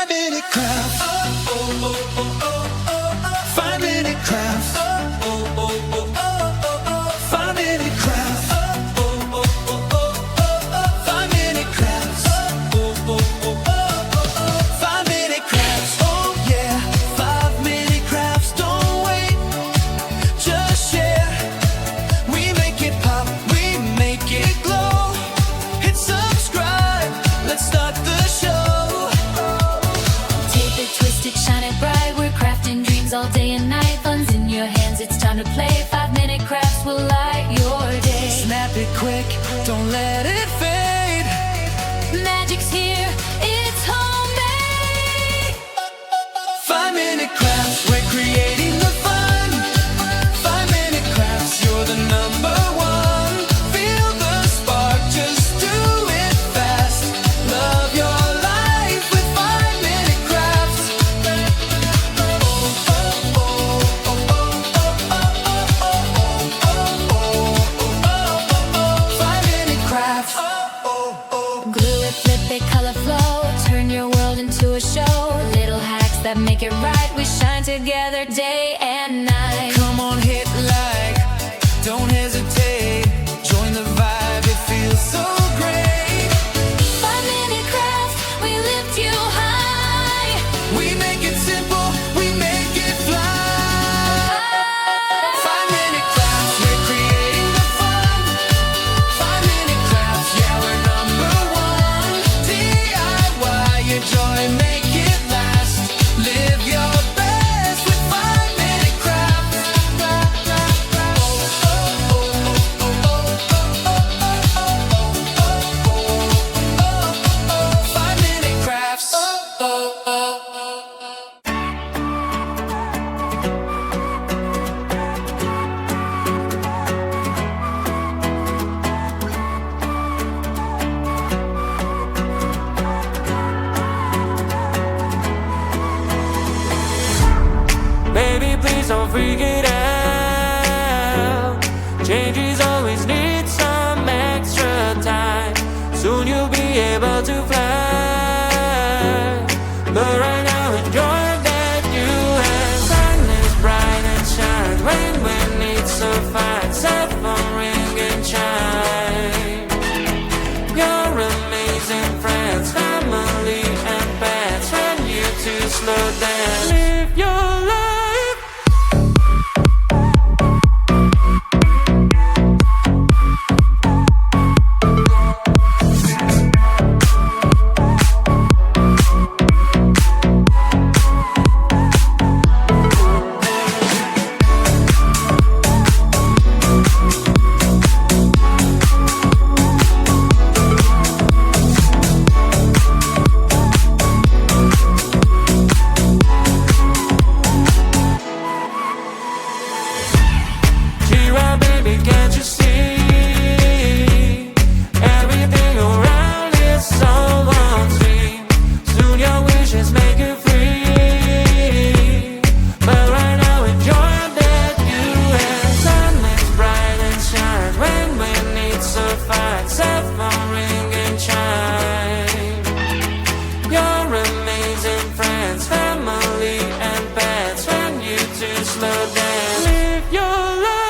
5-minute crafts. 5-minute crafts. 5-minute crafts. 5-minute crafts. 5-minute crafts. Oh yeah, 5-minute crafts. Don't wait, just share. We make it pop, we make it glow. Hit subscribe, let's start the show. Tape it, twist it, shine it bright. We're crafting dreams all day and night. Fun's in your hands, it's time to play. 5-minute crafts will light your day. Snap it quick, don't let it fade. Magic's here, it's homemade. 5-minute crafts, we're creating the fun. 5-minute crafts, you're the number one. Feel the spark, just do it fast. Love your life with 5-minute crafts. 5-minute crafts. Glue it, flip it, color flow. Turn your world into a show. Little hacks that make it right. We shine together day and night. Come on, hit like, don't hesitate. Join the vibe, it feels so great. 5-minute crafts, we lift you high. We make it simple, we make it fly. 5-minute crafts, we're creating the fun. 5-minute crafts, yeah, we're number one. DIY your joy, make it last. Live your best with 5-minute crafts. 5-minute crafts. Baby, please don't freak it out. Changes always need some extra time. Soon you'll be able to fly. But right now, enjoy that you have. Sun is bright and shines. When needs so fine. Cell phone ring and chime. Your amazing friends, family and pets. When you to slow down, live your life. Cheer baby, can't you see? Everything around is so unseen. Soon your wishes make you free. But right now, enjoy that you have. Sun is bright and shines. When needs so fine. Cell phone ring and chime. Your amazing friends, family and pets. When you to slow down, live your life.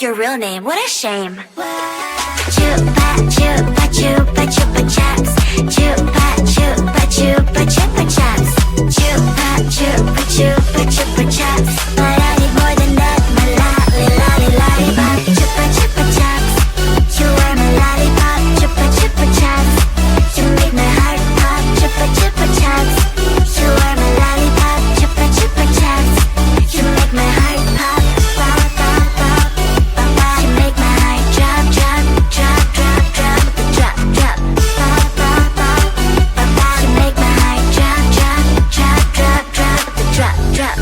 your real name. What a shame. Chupa chupa chupa chupa chaps. Chupa chupa chupa chupa chaps. Chupa chupa chupa chupa chaps. But I need more than that. My lollipop. Chupa chupa chaps. You are my lollipop. Chupa chupa chaps. You make my heart pop. Chupa chupa chaps. You are my lollipop. Chupa chupa chaps. You make my heart pop. Pop pop pop pop pop. You make my heart drop drop drop drop drop drop drop. Pop pop pop pop pop. You make my heart drop drop drop drop drop drop drop.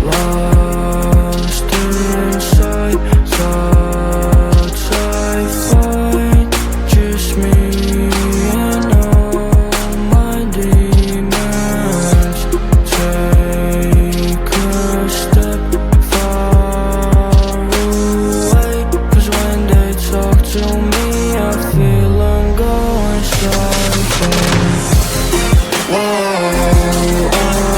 Lost inside thoughts I find, just me and all my demons. Take a step far away, 'cause when they talk to me I feel I'm going sideways. Whoa, I'm lost.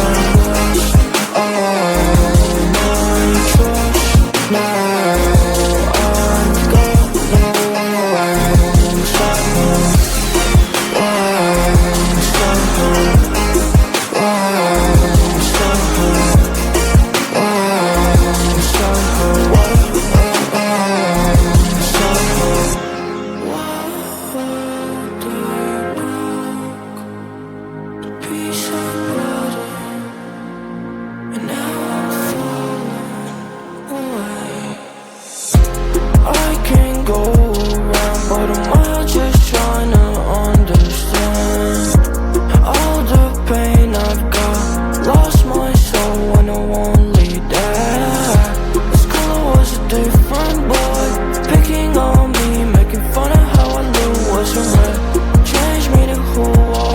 I can go around, but am I just trying to understand all the pain I've got? Lost my soul when I won't lead that. This color was a different boy, picking on me, making fun of how I look wasn't right. Changed me to who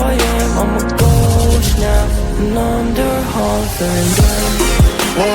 I am. I'm a ghost now, and under haunting them. Whoa,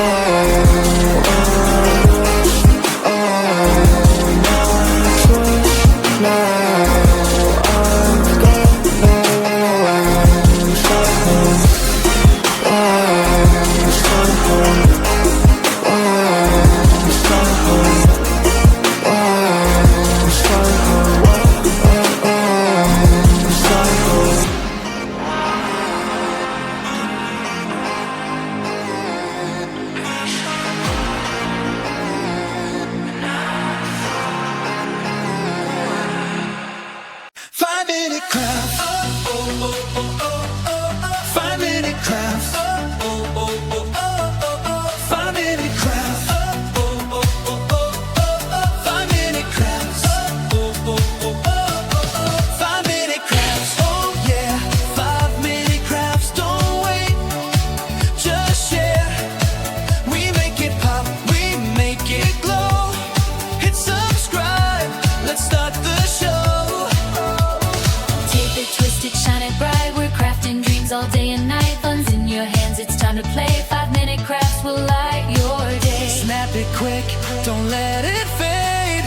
all day and night. Fun's in your hands, it's time to play. 5-minute crafts will light your day. Snap it quick, don't let it fade.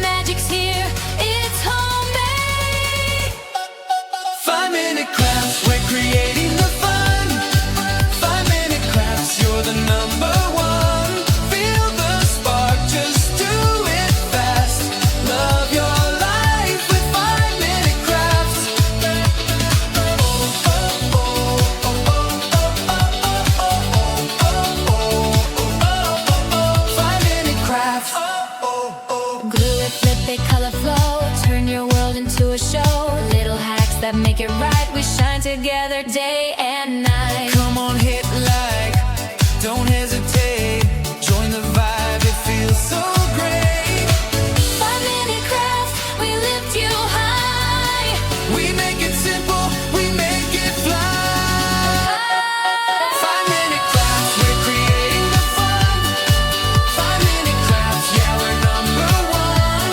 Magic's here, it's homemade. 5-minute crafts, we're creating the fun. 5-minute crafts, you're the number one. Feel the spark, just do it fast. Love your life with 5-minute crafts. 5-minute crafts. Glue it, flip it, color flow. Turn your world into a show. Little hacks that make it right. We shine together day and night. Come on, hit like, don't hesitate. Join the vibe, it feels so great. 5-minute crafts, we lift you high. We make it simple, we make it fly. 5-minute crafts, we're creating the fun. 5-minute crafts, yeah, we're number one.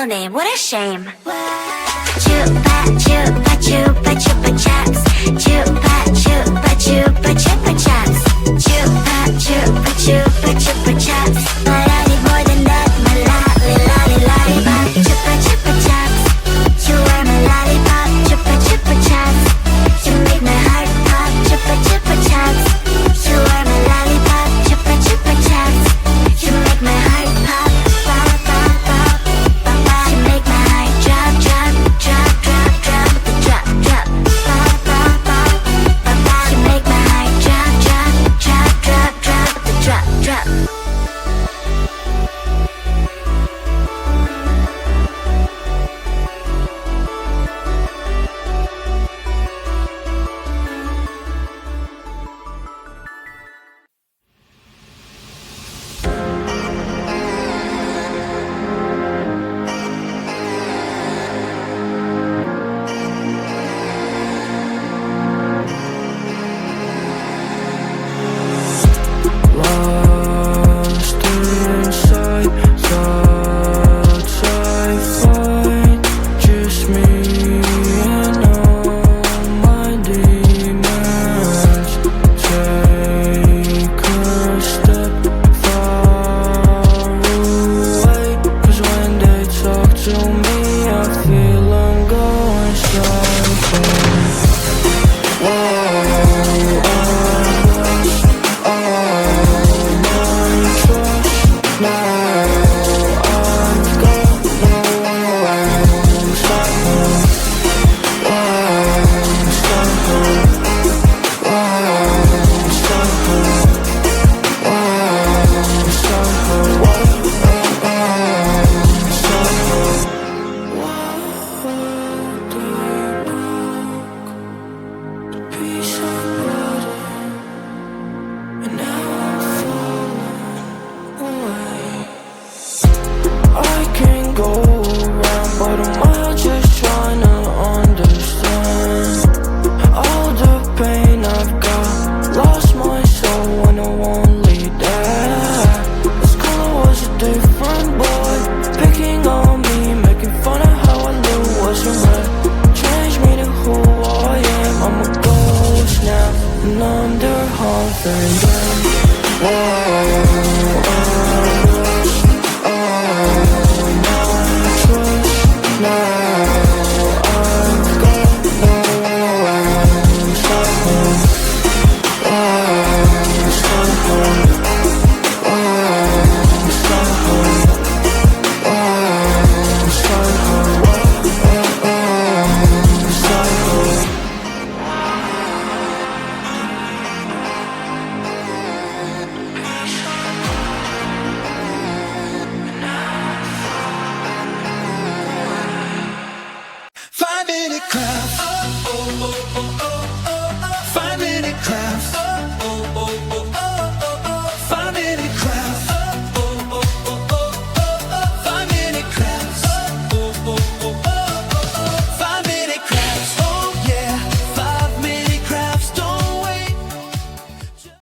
name, what a shame. Chupa chupa chupa chupa chaps. Chupa chupa chupa chupa chaps. Chupa chupa chupa chupa chaps. But I need more than that, my lollipop. Chupa chupa chaps. You are my lollipop. Chupa chupa chaps. You make my heart pop. Chupa chupa chaps. You are my lollipop. Chupa chupa chaps. You make my heart pop. Pop pop pop pop pop. You make my heart drop drop drop drop drop drop drop. Pop pop pop pop pop. You make my heart drop drop drop drop drop drop drop. Lost inside thoughts I find, just me and all my demons. Take a step far away, 'cause when they talk to me I feel I'm going psycho. Whoa, I can go around, but am I just trying to understand all the pain I've got? Lost my soul when I won't lead that. The school was a different boy, picking on me, making fun of how I live wasn't right. Changed me to who I am. I'm a ghost now, and I'm their haunted.